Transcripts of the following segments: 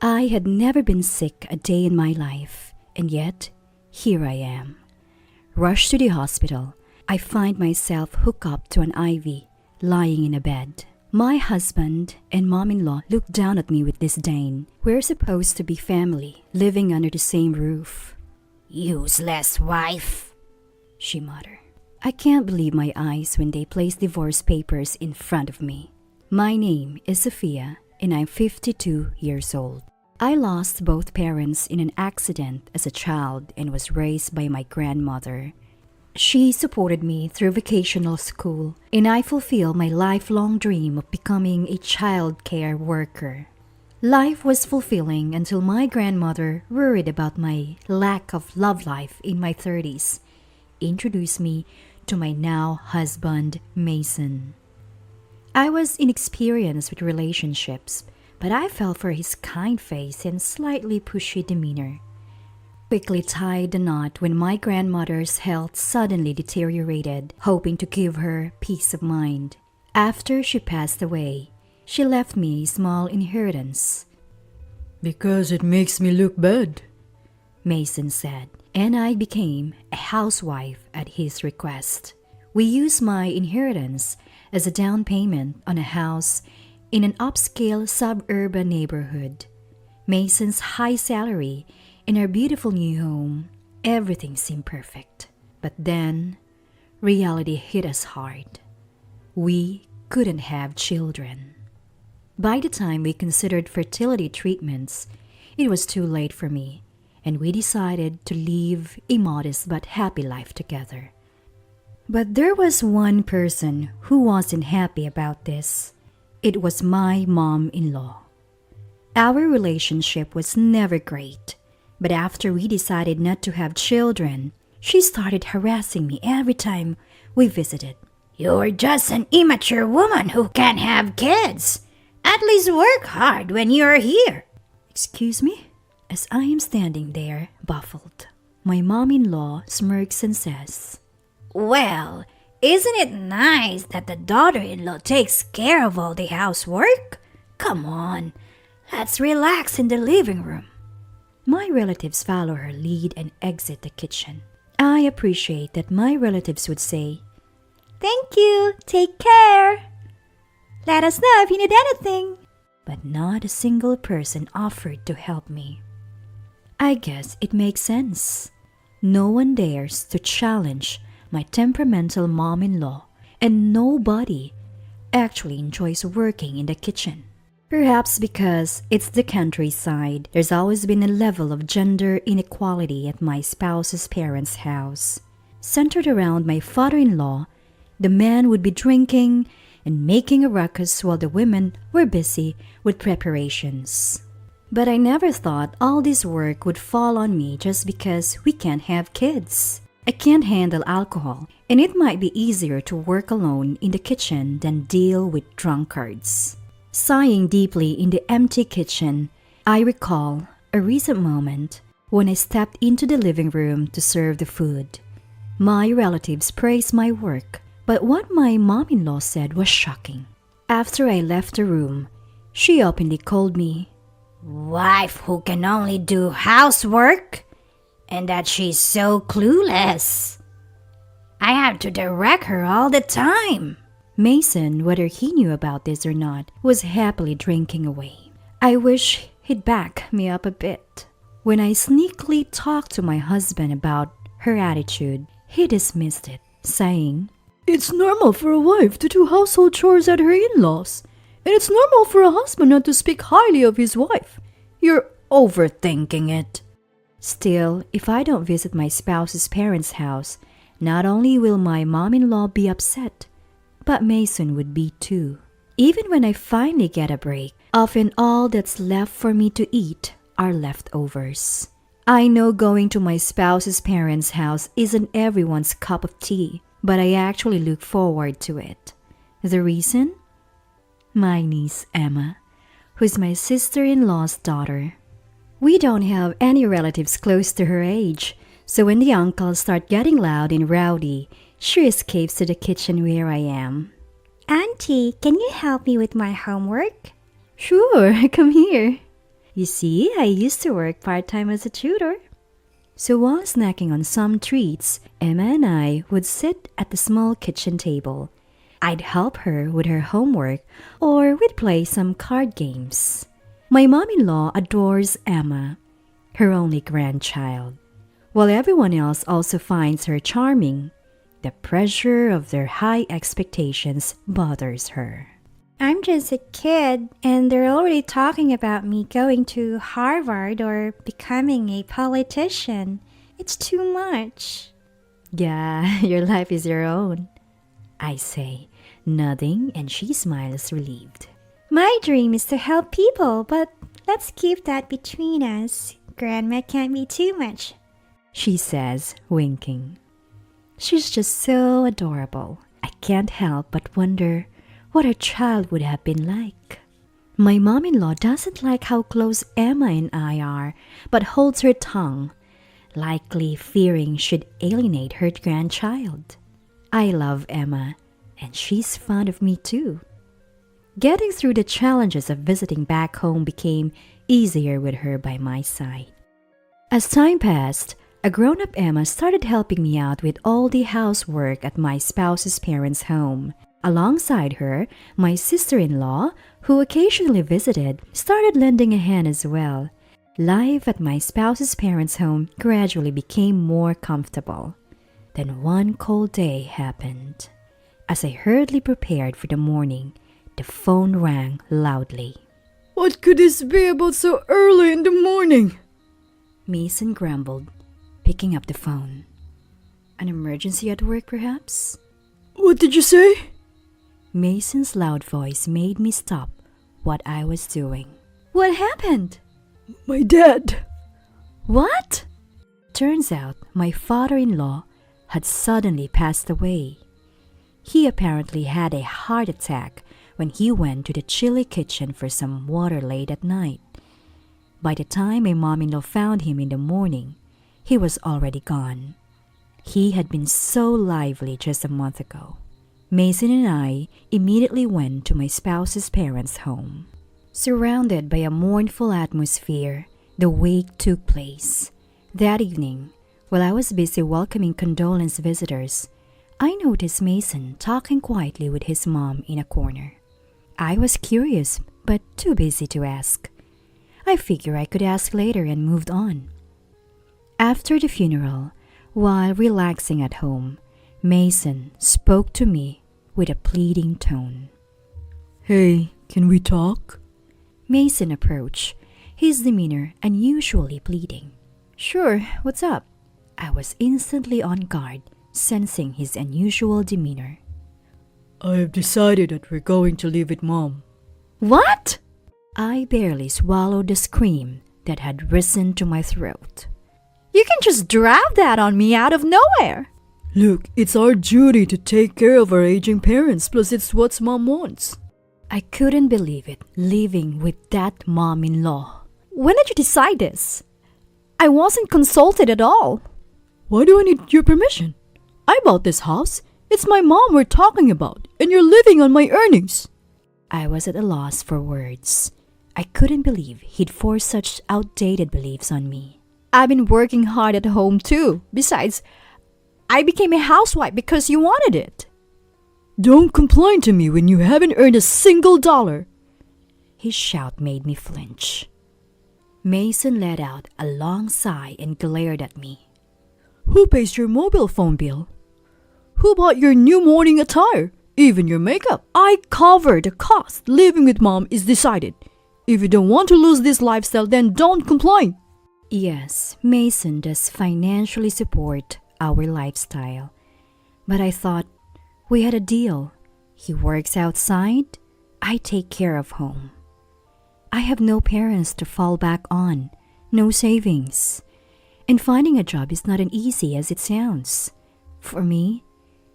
I had never been sick a day in my life, and yet here I am. Rushed to the hospital, I find myself hooked up to an IV, lying in a bed. My husband and mom-in-law look down at me with disdain. We're supposed to be family, living under the same roof. "Useless wife," she muttered. I can't believe my eyes when they place divorce papers in front of me. My name is Sophia, and I'm 52 years old. I lost both parents in an accident as a child and was raised by my grandmother. She supported me through vocational school, and I fulfilled my lifelong dream of becoming a child care worker. Life was fulfilling until my grandmother, worried about my lack of love life in my 30s, introduced me to my now husband, Mason. I was inexperienced with relationships, but I fell for his kind face and slightly pushy demeanor. Quickly tied the knot when my grandmother's health suddenly deteriorated, hoping to give her peace of mind. After she passed away, she left me a small inheritance. "Because it makes me look bad," Mason said, and I became a housewife at his request. We used my inheritance as a down payment on a house in an upscale suburban neighborhood. Mason's high salary and our beautiful new home, everything seemed perfect. But then, reality hit us hard. We couldn't have children. By the time we considered fertility treatments, it was too late for me, and we decided to live a modest but happy life together. But there was one person who wasn't happy about this. It was my mom-in-law. Our relationship was never great, but after we decided not to have children, she started harassing me every time we visited. "You're just an immature woman who can't have kids. At least work hard when you're here." Excuse me? As I am standing there, baffled, my mom-in-law smirks and says, "Well, isn't it nice that the daughter-in-law takes care of all the housework? Come on, let's relax in the living room." My relatives follow her lead and exit the kitchen. I appreciate that my relatives would say, "Thank you, take care. Let us know if you need anything." But not a single person offered to help me. I guess it makes sense. No one dares to challenge my temperamental mom-in-law, and nobody actually enjoys working in the kitchen. Perhaps because it's the countryside, there's always been a level of gender inequality at my spouse's parents' house. Centered around my father-in-law, the man would be drinking and making a ruckus while the women were busy with preparations. But I never thought all this work would fall on me just because we can't have kids. I can't handle alcohol, and it might be easier to work alone in the kitchen than deal with drunkards. Sighing deeply in the empty kitchen, I recall a recent moment when I stepped into the living room to serve the food. My relatives praised my work, but what my mom-in-law said was shocking. After I left the room, she openly called me "Wife who can only do housework, and that she's so clueless. I have to direct her all the time." Mason, whether he knew about this or not, was happily drinking away. I wish he'd back me up a bit. When I sneakily talked to my husband about her attitude, he dismissed it, saying, "It's normal for a wife to do household chores at her in-laws, and it's normal for a husband not to speak highly of his wife. You're overthinking it." Still, if I don't visit my spouse's parents' house, not only will my mom-in-law be upset, but Mason would be too. Even when I finally get a break, often all that's left for me to eat are leftovers. I know going to my spouse's parents' house isn't everyone's cup of tea, but I actually look forward to it. The reason? My niece Emma, who's my sister-in-law's daughter. We don't have any relatives close to her age, so when the uncles start getting loud and rowdy, she escapes to the kitchen where I am. "Auntie, can you help me with my homework?" Sure, come here. You see, I used to work part-time as a tutor. So while snacking on some treats, Emma and I would sit at the small kitchen table. I'd help her with her homework or we'd play some card games. My mom-in-law adores Emma, her only grandchild, while everyone else also finds her charming. The pressure of their high expectations bothers her. I'm just a kid, and they're already talking about me going to Harvard or becoming a politician. It's too much. Yeah, your life is your own, I say, nodding, and she smiles relieved. My dream is to help people, but let's keep that between us. Grandma can't be too much, she says, winking. She's just so adorable. I can't help but wonder what her child would have been like. My mom-in-law doesn't like how close Emma and I are, but holds her tongue, likely fearing she'd alienate her grandchild. I love Emma, and she's fond of me too. Getting through the challenges of visiting back home became easier with her by my side. As time passed, a grown-up Emma started helping me out with all the housework at my spouse's parents' home. Alongside her, my sister-in-law, who occasionally visited, started lending a hand as well. Life at my spouse's parents' home gradually became more comfortable. Then one cold day happened. As I hurriedly prepared for the morning, the phone rang loudly. What could this be about so early in the morning? Mason grumbled, picking up the phone. An emergency at work, perhaps? What did you say? Mason's loud voice made me stop what I was doing. What happened? My dad. What? Turns out my father-in-law had suddenly passed away. He apparently had a heart attack when he went to the chilly kitchen for some water late at night. By the time my mom-in-law found him in the morning, he was already gone. He had been so lively just a month ago. Mason and I immediately went to my spouse's parents' home. Surrounded by a mournful atmosphere, the wake took place. That evening, while I was busy welcoming condolence visitors, I noticed Mason talking quietly with his mom in a corner. I was curious, but too busy to ask. I figured I could ask later and moved on. After the funeral, while relaxing at home, Mason spoke to me with a pleading tone. Hey, can we talk? Mason approached, his demeanor unusually pleading. Sure, what's up? I was instantly on guard, sensing his unusual demeanor. I have decided that we're going to live with Mom. What? I barely swallowed the scream that had risen to my throat. You can just drop that on me out of nowhere. Look, it's our duty to take care of our aging parents, plus it's what Mom wants. I couldn't believe it, living with that mom-in-law. When did you decide this? I wasn't consulted at all. Why do I need your permission? I bought this house. It's my mom we're talking about, and you're living on my earnings. I was at a loss for words. I couldn't believe he'd forced such outdated beliefs on me. I've been working hard at home too. Besides, I became a housewife because you wanted it. Don't complain to me when you haven't earned a single dollar. His shout made me flinch. Mason let out a long sigh and glared at me. Who pays your mobile phone bill? Who bought your new morning attire? Even your makeup? I cover the cost. Living with Mom is decided. If you don't want to lose this lifestyle, then don't complain. Yes, Mason does financially support our lifestyle. But I thought we had a deal. He works outside, I take care of home. I have no parents to fall back on, no savings. And finding a job is not as easy as it sounds. For me,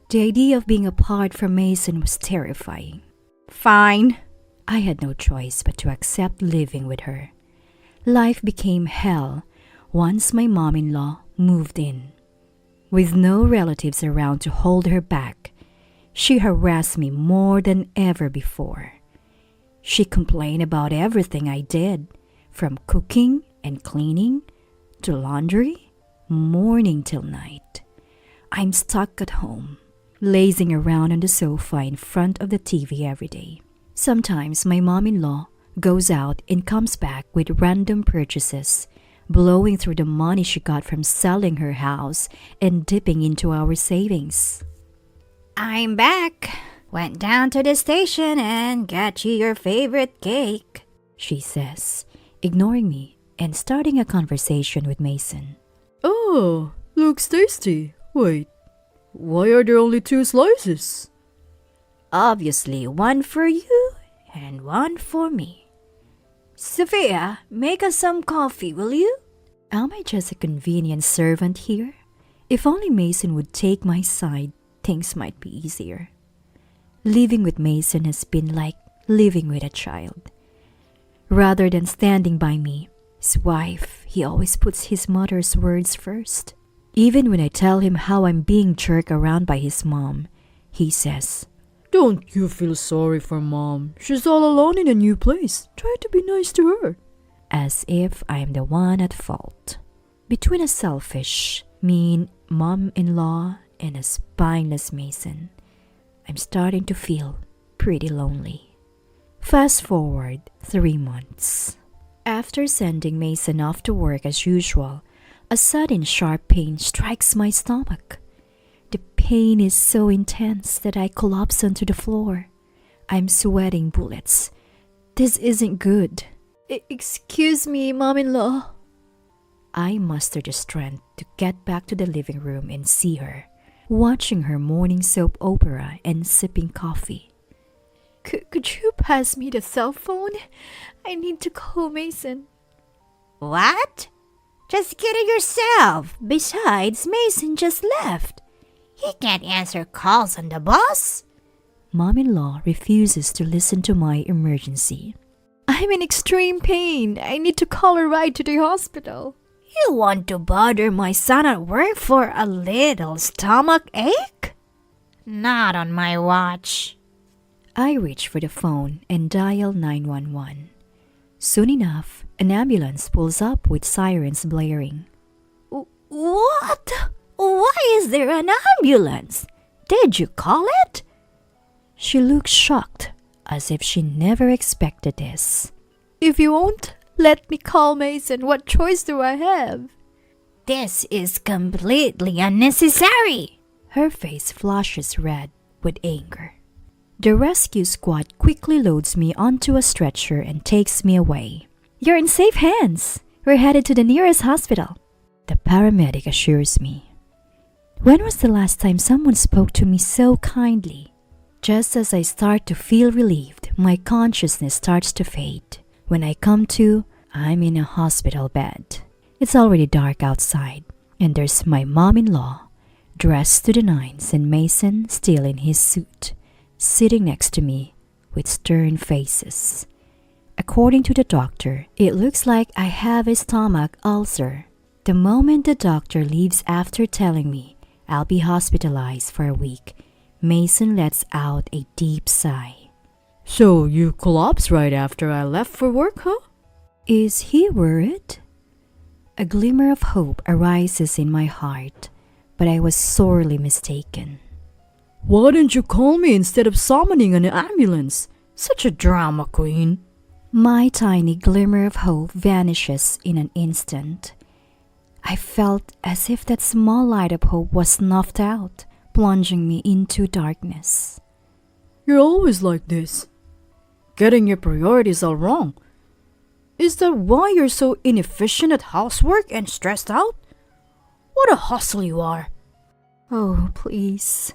the idea of being apart from Mason was terrifying. Fine. I had no choice but to accept living with her. Life became hell once my mom-in-law moved in. With no relatives around to hold her back, she harassed me more than ever before. She complained about everything I did, From cooking and cleaning to laundry, morning till night. I'm stuck at home, lazing around on the sofa in front of the TV every day. Sometimes my mom-in-law goes out and comes back with random purchases, blowing through the money she got from selling her house and dipping into our savings. I'm back. Went down to the station and got you your favorite cake, she says, ignoring me and starting a conversation with Mason. Oh, looks tasty. Wait, why are there only 2 slices? Obviously, one for you and one for me. Sophia, make us some coffee, will you? Am I just a convenient servant here? If only Mason would take my side, things might be easier. Living with Mason has been like living with a child. Rather than standing by me, his wife, he always puts his mother's words first. Even when I tell him how I'm being jerked around by his mom, he says, Don't you feel sorry for Mom? She's all alone in a new place. Try to be nice to her. As if I'm the one at fault. Between a selfish, mean mom-in-law and a spineless Mason, I'm starting to feel pretty lonely. Fast forward 3 months. After sending Mason off to work as usual, a sudden sharp pain strikes my stomach. The pain is so intense that I collapse onto the floor. I'm sweating bullets. This isn't good. Excuse me, Mom-in-law. I muster the strength to get back to the living room and see her, watching her morning soap opera and sipping coffee. Could you pass me the cell phone? I need to call Mason. What? Just get it yourself. Besides, Mason just left. He can't answer calls on the bus. Mom-in-law refuses to listen to my emergency. I'm in extreme pain. I need to call a ride to the hospital. You want to bother my son at work for a little stomach ache? Not on my watch. I reach for the phone and dial 911. Soon enough, an ambulance pulls up with sirens blaring. What? Why is there an ambulance? Did you call it? She looks shocked, as if she never expected this. If you won't let me call Mason, what choice do I have? This is completely unnecessary. Her face flushes red with anger. The rescue squad quickly loads me onto a stretcher and takes me away. You're in safe hands. We're headed to the nearest hospital, the paramedic assures me. When was the last time someone spoke to me so kindly? Just as I start to feel relieved, my consciousness starts to fade. When I come to, I'm in a hospital bed. It's already dark outside, and there's my mom-in-law, dressed to the nines, and Mason still in his suit, sitting next to me with stern faces. According to the doctor, it looks like I have a stomach ulcer. The moment the doctor leaves after telling me I'll be hospitalized for a week, Mason lets out a deep sigh. So you collapsed right after I left for work, huh? Is he worried? A glimmer of hope arises in my heart, but I was sorely mistaken. Why didn't you call me instead of summoning an ambulance? Such a drama queen. My tiny glimmer of hope vanishes in an instant. I felt as if that small light of hope was snuffed out, plunging me into darkness. You're always like this. Getting your priorities all wrong. Is that why you're so inefficient at housework and stressed out? What a hustle you are. Oh, please.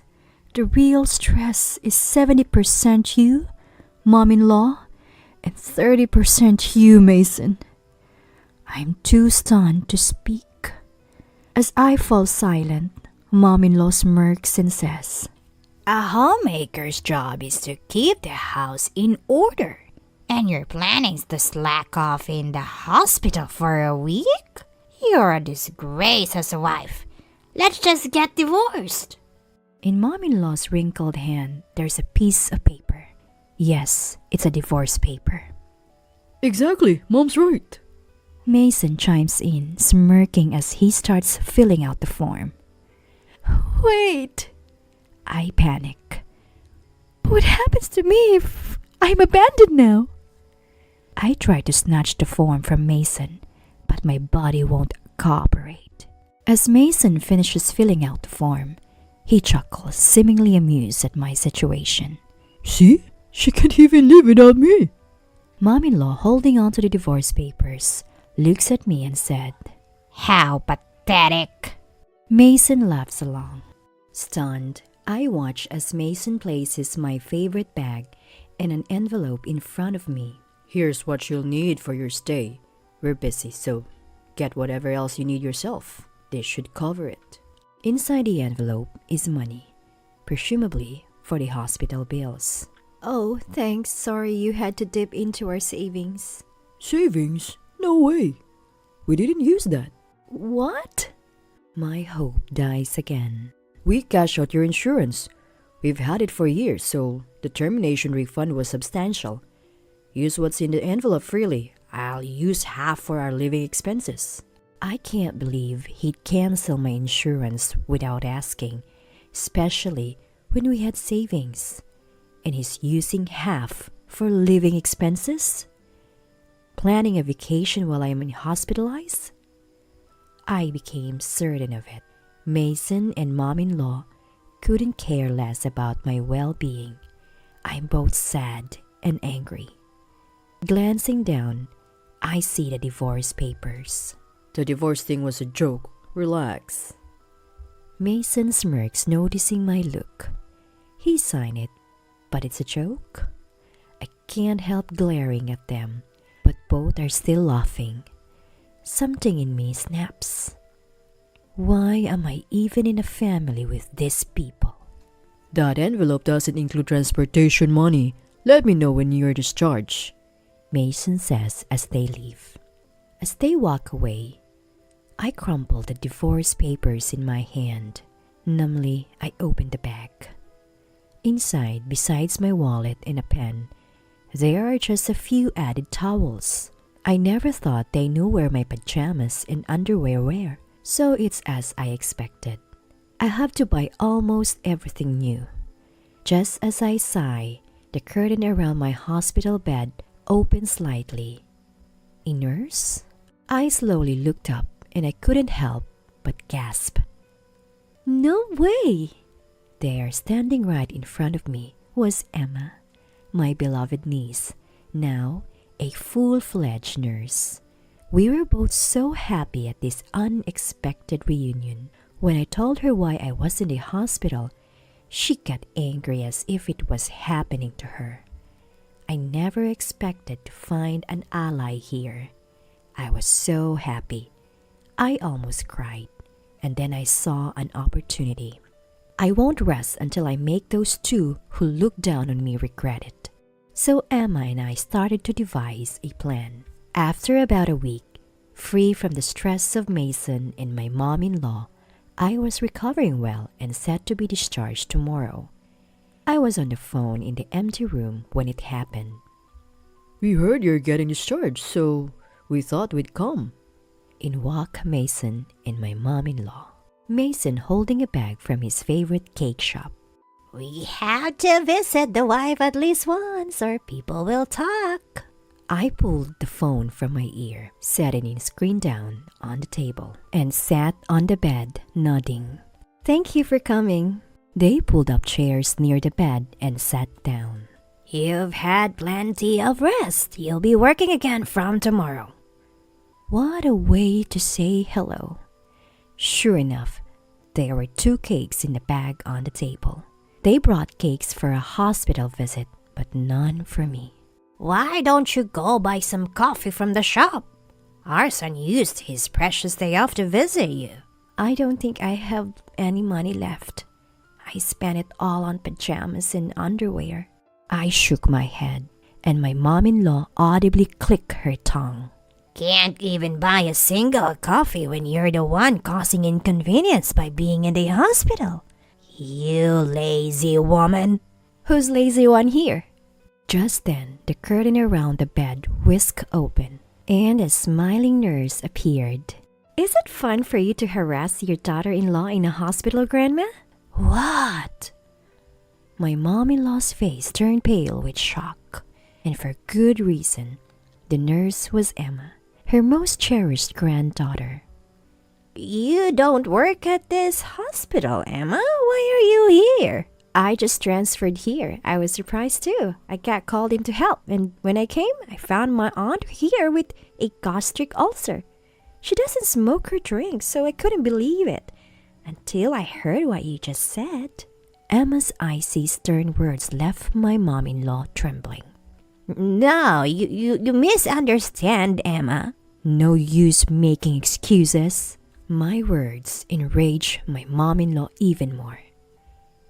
The real stress is 70% you, mom-in-law, and 30% you, Mason. I'm too stunned to speak. As I fall silent, mom-in-law smirks and says, A homemaker's job is to keep the house in order. And your plan is to slack off in the hospital for a week? You're a disgrace as a wife. Let's just get divorced. In mom-in-law's wrinkled hand, there's a piece of paper. Yes, it's a divorce paper. Exactly, Mom's right. Mason chimes in, smirking as he starts filling out the form. Wait! I panic. What happens to me if I'm abandoned now? I try to snatch the form from Mason, but my body won't cooperate. As Mason finishes filling out the form, he chuckles, seemingly amused at my situation. See? She can't even live without me. Mom-in-law, holding on to the divorce papers, looks at me and said, How pathetic. Mason laughs along. Stunned, I watch as Mason places my favorite bag and an envelope in front of me. Here's what you'll need for your stay. We're busy, so get whatever else you need yourself. This should cover it. Inside the envelope is money, presumably for the hospital bills. Oh, thanks. Sorry you had to dip into our savings. Savings? No way. We didn't use that. What? My hope dies again. We cashed out your insurance. We've had it for years, so the termination refund was substantial. Use what's in the envelope freely. I'll use half for our living expenses. I can't believe he'd cancel my insurance without asking, especially when we had savings. And he's using half for living expenses? Planning a vacation while I'm hospitalized? I became certain of it. Mason and mom-in-law couldn't care less about my well-being. I'm both sad and angry. Glancing down, I see the divorce papers. The divorce thing was a joke. Relax. Mason smirks, noticing my look. He signed it, but it's a joke? I can't help glaring at them, but both are still laughing. Something in me snaps. Why am I even in a family with these people? That envelope doesn't include transportation money. Let me know when you're discharged, Mason says as they leave. As they walk away, I crumple the divorce papers in my hand. Numbly, I open the bag. Inside, besides my wallet and a pen, there are just a few added towels. I never thought they knew where my pajamas and underwear were, so it's as I expected. I have to buy almost everything new. Just as I sigh, the curtain around my hospital bed opens slightly. A nurse? I slowly looked up and I couldn't help but gasp. No way! There, standing right in front of me, was Emma, my beloved niece, now a full-fledged nurse. We were both so happy at this unexpected reunion. When I told her why I was in the hospital, she got angry as if it was happening to her. I never expected to find an ally here. I was so happy. I almost cried, and then I saw an opportunity. I won't rest until I make those two who look down on me regret it. So Emma and I started to devise a plan. After about a week, free from the stress of Mason and my mom-in-law, I was recovering well and set to be discharged tomorrow. I was on the phone in the empty room when it happened. We heard you're getting discharged, so we thought we'd come. In walk Mason and my mom-in-law. Mason holding a bag from his favorite cake shop. We have to visit the wife at least once or people will talk. I pulled the phone from my ear, setting it screen down on the table, and sat on the bed, nodding. Thank you for coming. They pulled up chairs near the bed and sat down. You've had plenty of rest. You'll be working again from tomorrow. What a way to say hello. Sure enough, there were 2 cakes in the bag on the table. They brought cakes for a hospital visit, but none for me. Why don't you go buy some coffee from the shop? Our son used his precious day off to visit you. I don't think I have any money left. I spent it all on pajamas and underwear. I shook my head, and my mom-in-law audibly clicked her tongue. Can't even buy a single coffee when you're the one causing inconvenience by being in the hospital. You lazy woman. Who's lazy one here? Just then, the curtain around the bed whisked open, and a smiling nurse appeared. Is it fun for you to harass your daughter-in-law in a hospital, Grandma? What? My mom-in-law's face turned pale with shock, and for good reason. The nurse was Emma, her most cherished granddaughter. You don't work at this hospital, Emma. Why are you here? I just transferred here. I was surprised too. I got called in to help, and when I came, I found my aunt here with a gastric ulcer. She doesn't smoke or drink, so I couldn't believe it until I heard what you just said. Emma's icy, stern words left my mom-in-law trembling. No, you misunderstand, Emma. No use making excuses. My words enraged my mom-in-law even more.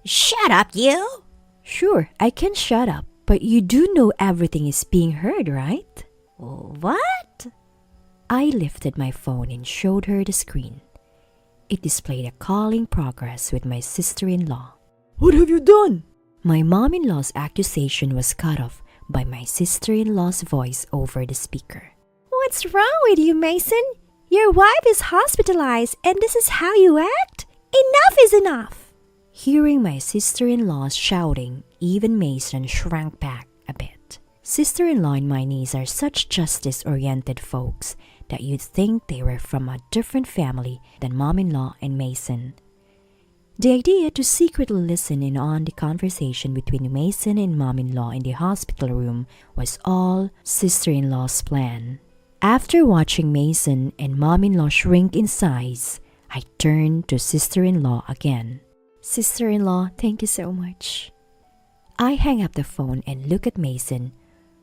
Shut up, you! Sure, I can shut up, but you do know everything is being heard, right? What? I lifted my phone and showed her the screen. It displayed a call in progress with my sister-in-law. What have you done? My mom-in-law's accusation was cut off by my sister-in-law's voice over the speaker. What's wrong with you, Mason? Your wife is hospitalized and this is how you act? Enough is enough! Hearing my sister-in-law shouting, even Mason shrank back a bit. Sister-in-law and my niece are such justice-oriented folks that you'd think they were from a different family than mom-in-law and Mason. The idea to secretly listen in on the conversation between Mason and mom-in-law in the hospital room was all sister-in-law's plan. After watching Mason and mom-in-law shrink in size, I turned to sister-in-law again. Sister-in-law, thank you so much. I hang up the phone and look at Mason,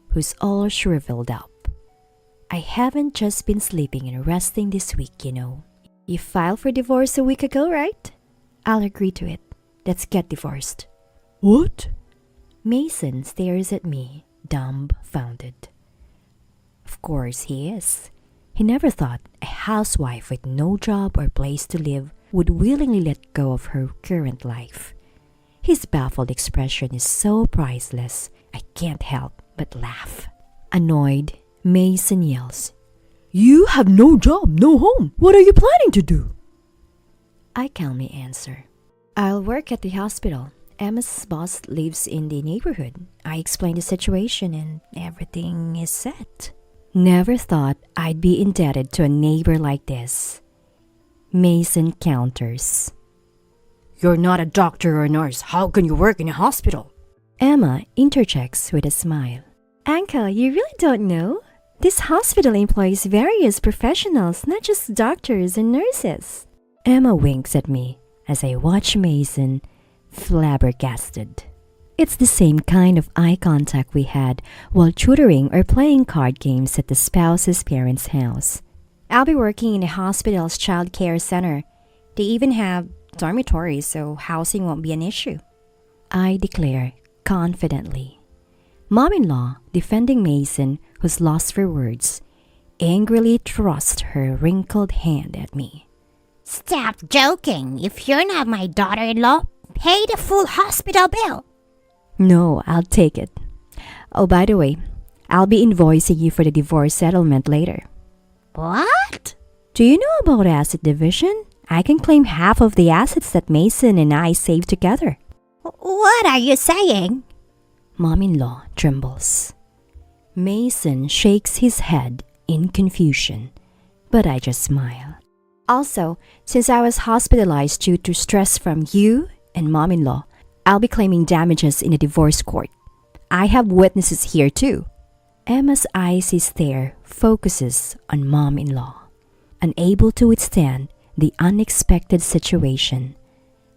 who's all shriveled up. I haven't just been sleeping and resting this week, you know. You filed for divorce a week ago, right? I'll agree to it. Let's get divorced. What? Mason stares at me, dumbfounded. Of course he is. He never thought a housewife with no job or place to live would willingly let go of her current life. His baffled expression is so priceless, I can't help but laugh. Annoyed, Mason yells, You have no job, no home. What are you planning to do? I calmly answer, I'll work at the hospital. Emma's boss lives in the neighborhood. I explain the situation and everything is set. Never thought I'd be indebted to a neighbor like this. Mason counters. You're not a doctor or nurse. How can you work in a hospital? Emma interjects with a smile. Uncle, you really don't know? This hospital employs various professionals, not just doctors and nurses. Emma winks at me as I watch Mason flabbergasted. It's the same kind of eye contact we had while tutoring or playing card games at the spouse's parents' house. I'll be working in the hospital's child care center. They even have dormitories, so housing won't be an issue. I declare confidently. Mom-in-law, defending Mason, who's lost for words, angrily thrusts her wrinkled hand at me. Stop joking. If you're not my daughter-in-law, pay the full hospital bill. No, I'll take it. Oh, by the way, I'll be invoicing you for the divorce settlement later. What? Do you know about asset division? I can claim half of the assets that Mason and I saved together. What are you saying? Mom-in-law trembles. Mason shakes his head in confusion, but I just smile. Also, since I was hospitalized due to stress from you and mom-in-law, I'll be claiming damages in a divorce court. I have witnesses here too. Emma's icy stare focuses on mom-in-law. Unable to withstand the unexpected situation,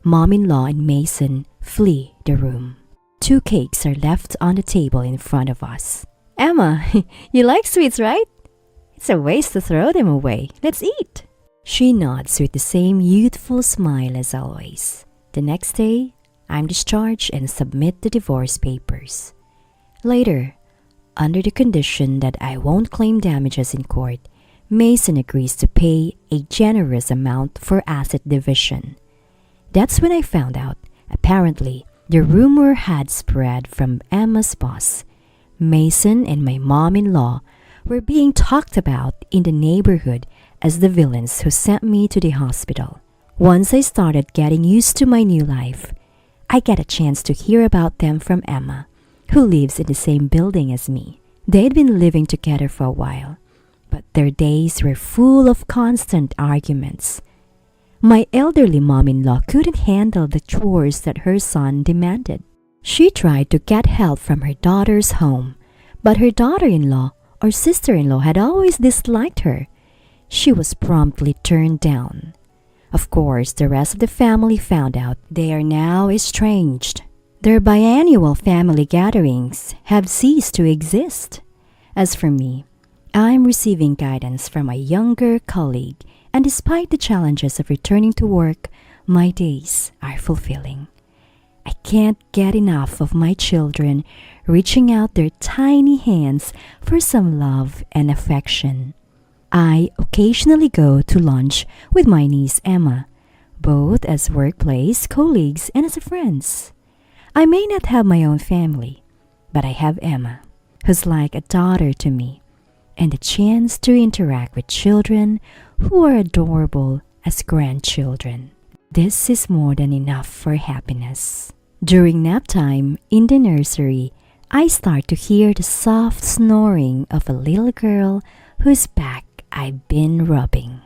mom-in-law and Mason flee the room. 2 cakes are left on the table in front of us. Emma, you like sweets, right? It's a waste to throw them away. Let's eat. She nods with the same youthful smile as always. The next day, I'm discharged and submit the divorce papers. Later, under the condition that I won't claim damages in court, Mason agrees to pay a generous amount for asset division. That's when I found out, apparently, the rumor had spread from Emma's boss. Mason and my mom-in-law were being talked about in the neighborhood as the villains who sent me to the hospital. Once I started getting used to my new life, I get a chance to hear about them from Emma, who lives in the same building as me. They'd been living together for a while, but their days were full of constant arguments. My elderly mom-in-law couldn't handle the chores that her son demanded. She tried to get help from her daughter's home, but her daughter-in-law or sister-in-law had always disliked her. She was promptly turned down. Of course, the rest of the family found out. They are now estranged. Their biannual family gatherings have ceased to exist. As for me, I'm receiving guidance from a younger colleague, and despite the challenges of returning to work, my days are fulfilling. I can't get enough of my children reaching out their tiny hands for some love and affection. I occasionally go to lunch with my niece Emma, both as workplace colleagues and as friends. I may not have my own family, but I have Emma, who's like a daughter to me, and the chance to interact with children who are adorable as grandchildren. This is more than enough for happiness. During nap time in the nursery, I start to hear the soft snoring of a little girl whose back I've been rubbing.